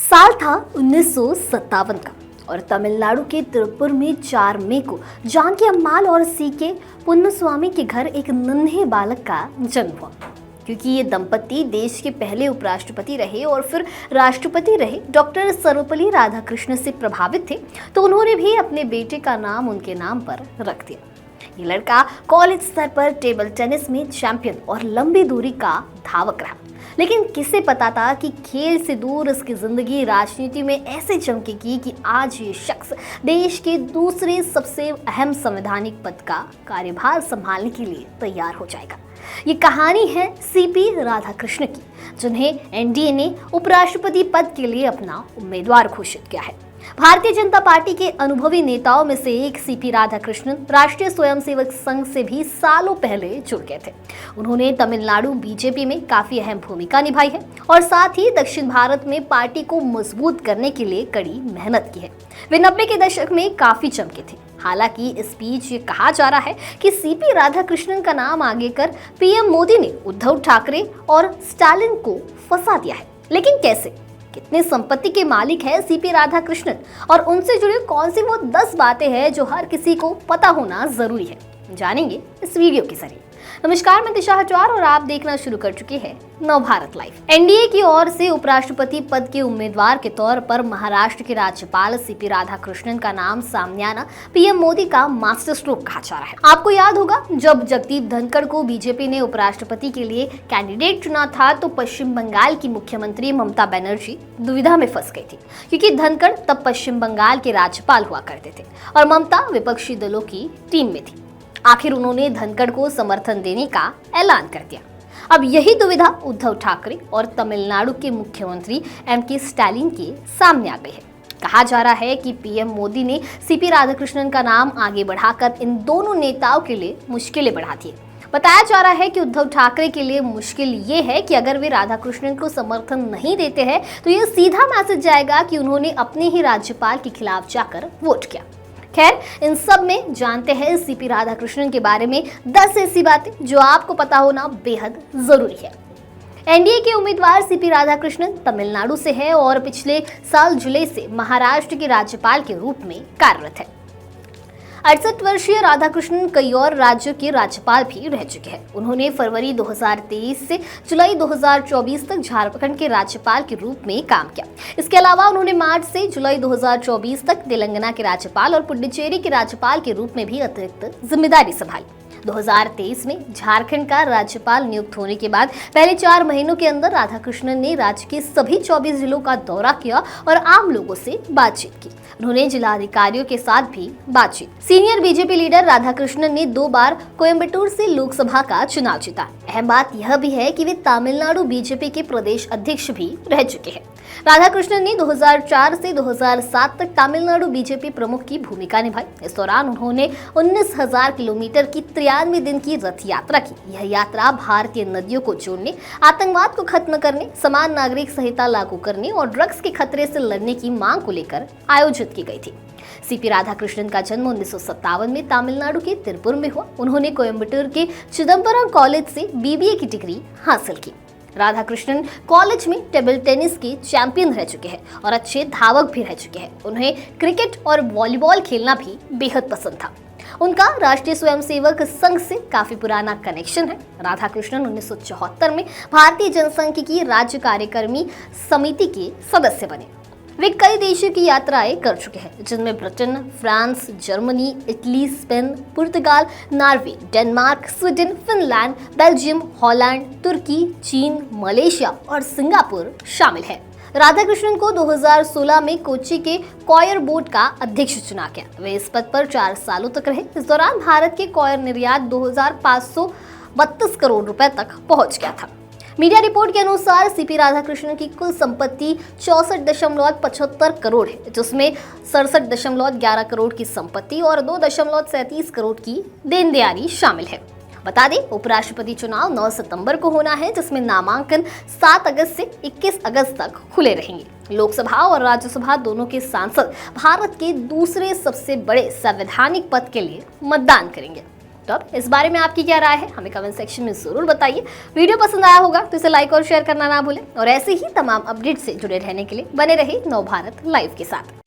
साल था 1957 का और तमिलनाडु के तिरुपुर में 4 मई को जानकी अम्माल और सीके पुन्नुस्वामी के घर एक नन्हे बालक का जन्म हुआ। क्योंकि ये दंपति देश के पहले उपराष्ट्रपति रहे और फिर राष्ट्रपति रहे डॉक्टर सर्वपल्ली राधाकृष्णन से प्रभावित थे, तो उन्होंने भी अपने बेटे का नाम उनके नाम पर रख दिया। ये लड़का कॉलेज स्तर पर टेबल टेनिस में चैंपियन और लंबी दूरी का धावक रहा। लेकिन किसे पता था कि खेल से दूर इसकी जिंदगी राजनीति में ऐसे चमकेगी कि आज ये शख्स देश के दूसरे सबसे अहम संवैधानिक पद का कार्यभार संभालने के लिए तैयार हो जाएगा। ये कहानी है सीपी राधाकृष्णन की, जिन्हें एनडीए ने उपराष्ट्रपति पद के लिए अपना उम्मीदवार घोषित किया है। भारतीय जनता पार्टी के अनुभवी नेताओं में से एक सीपी राधाकृष्णन राष्ट्रीय स्वयंसेवक संघ से भी सालों पहले जुड़ गए थे। उन्होंने तमिलनाडु बीजेपी में काफी अहम भूमिका निभाई है और साथ ही दक्षिण भारत में पार्टी को मजबूत करने के लिए कड़ी मेहनत की है। वे 90 के दशक में काफी चमके थे। हालांकि इस बीच ये कहा जा रहा है कि सीपी राधाकृष्णन का नाम आगे कर पीएम मोदी ने उद्धव ठाकरे और स्टालिन को फंसा दिया है। लेकिन कैसे? कितने संपत्ति के मालिक है सीपी राधाकृष्णन और उनसे जुड़ी कौन सी वो 10 बातें हैं जो हर किसी को पता होना जरूरी है, जानेंगे इस वीडियो के जरिए। नमस्कार, मैं दिशा हटवार और आप देखना शुरू कर चुके हैं नवभारत लाइव। एनडीए की ओर से उपराष्ट्रपति पद के उम्मीदवार के तौर पर महाराष्ट्र के राज्यपाल सीपी राधाकृष्णन का नाम सामने आना पीएम मोदी का मास्टर स्ट्रोक कहा जा रहा है। आपको याद होगा, जब जगदीप धनखड़ को बीजेपी ने उपराष्ट्रपति के लिए कैंडिडेट चुना था तो पश्चिम बंगाल की मुख्यमंत्री ममता बनर्जी दुविधा में फंस गई थी, क्योंकि धनखड़ तब पश्चिम बंगाल के राज्यपाल हुआ करते थे और ममता विपक्षी दलों की टीम में थी। आखिर उन्होंने धनखड़ को समर्थन देने का ऐलान कर दिया। अब यही दुविधा उद्धव ठाकरे और तमिलनाडु के मुख्यमंत्री एमके स्टालिन के सामने आ गई है। कहा जा रहा है कि पीएम मोदी ने सीपी राधाकृष्णन का नाम आगे बढ़ाकर इन दोनों नेताओं के लिए मुश्किलें बढ़ा दी। बताया जा रहा है कि उद्धव ठाकरे के लिए मुश्किल ये है कि अगर वे राधाकृष्णन को समर्थन नहीं देते हैं तो ये सीधा मैसेज जाएगा कि उन्होंने अपने ही राज्यपाल के खिलाफ जाकर वोट किया। खैर, इन सब में जानते हैं सीपी राधाकृष्णन के बारे में 10 ऐसी बातें जो आपको पता होना बेहद जरूरी है। एनडीए के उम्मीदवार सीपी राधाकृष्णन तमिलनाडु से है और पिछले साल जुलाई से महाराष्ट्र के राज्यपाल के रूप में कार्यरत है। 68 वर्षीय राधाकृष्णन कई और राज्यों के राज्यपाल भी रह चुके हैं। उन्होंने फरवरी 2023 से जुलाई 2024 तक झारखंड के राज्यपाल के रूप में काम किया। इसके अलावा उन्होंने मार्च से जुलाई 2024 तक तेलंगाना के राज्यपाल और पुडुचेरी के राज्यपाल के रूप में भी अतिरिक्त जिम्मेदारी संभाली। 2023 में झारखंड का राज्यपाल नियुक्त होने के बाद पहले 4 महीनों के अंदर राधाकृष्णन ने राज्य के सभी 24 जिलों का दौरा किया और आम लोगों से बातचीत की। उन्होंने जिलाधिकारियों के साथ भी बातचीत। सीनियर बीजेपी लीडर राधाकृष्णन ने 2 बार कोयम्बटूर से लोकसभा का चुनाव जीता। अहम बात यह भी है कि वे तमिलनाडु बीजेपी के प्रदेश अध्यक्ष भी रह चुके हैं। राधाकृष्णन ने 2004 से 2007 तक तमिलनाडु बीजेपी प्रमुख की भूमिका निभाई। इस दौरान उन्होंने 19,000 किलोमीटर की 93 दिन की रथ यात्रा की। यह यात्रा भारतीय नदियों को जोड़ने, आतंकवाद को खत्म करने, समान नागरिक संहिता लागू करने और ड्रग्स के खतरे से लड़ने की मांग को लेकर आयोजित की गई थी। सीपी राधाकृष्णन का जन्म 1957 में तमिलनाडु के तिरुपुर में हुआ। उन्होंने कोयम्बटूर के चिदम्बरम कॉलेज से बीबीए की डिग्री हासिल की। राधाकृष्णन कॉलेज में टेबल टेनिस के चैंपियन रह चुके हैं और अच्छे धावक भी रह चुके हैं। उन्हें क्रिकेट और वॉलीबॉल खेलना भी बेहद पसंद था। उनका राष्ट्रीय स्वयंसेवक संघ से काफी पुराना कनेक्शन है। राधाकृष्णन 1974 में भारतीय जनसंघ की राज्य कार्यकारिणी समिति के सदस्य बने। वे कई देशों की यात्राएं कर चुके हैं, जिनमें Britain, France, Germany, Italy, Spain, पुर्तगाल, Norway, Denmark, Sweden, Finland, Belgium, Holland, तुर्की, चीन, मलेशिया और सिंगापुर शामिल है। राधाकृष्णन को 2016 में कोच्चि के कॉयर बोर्ड का अध्यक्ष चुना गया। वे इस पद पर 4 सालों तक रहे। इस दौरान भारत के कॉयर निर्यात 2,532 करोड़ रुपए तक पहुंच गया था। मीडिया रिपोर्ट के अनुसार सीपी राधाकृष्णन की कुल संपत्ति 64.75 करोड़ है, जिसमें 67.11 करोड़ की संपत्ति और 2.37 करोड़ की देनदारी शामिल है। बता दें, उपराष्ट्रपति चुनाव 9 सितंबर को होना है, जिसमें नामांकन 7 अगस्त से 21 अगस्त तक खुले रहेंगे। लोकसभा और राज्यसभा दोनों के सांसद भारत के दूसरे सबसे बड़े संवैधानिक पद के लिए मतदान करेंगे। तो अब इस बारे में आपकी क्या राय है, हमें कमेंट सेक्शन में जरूर बताइए। वीडियो पसंद आया होगा तो इसे लाइक और शेयर करना ना भूलें और ऐसे ही तमाम अपडेट से जुड़े रहने के लिए बने रहिए नव भारत लाइव के साथ।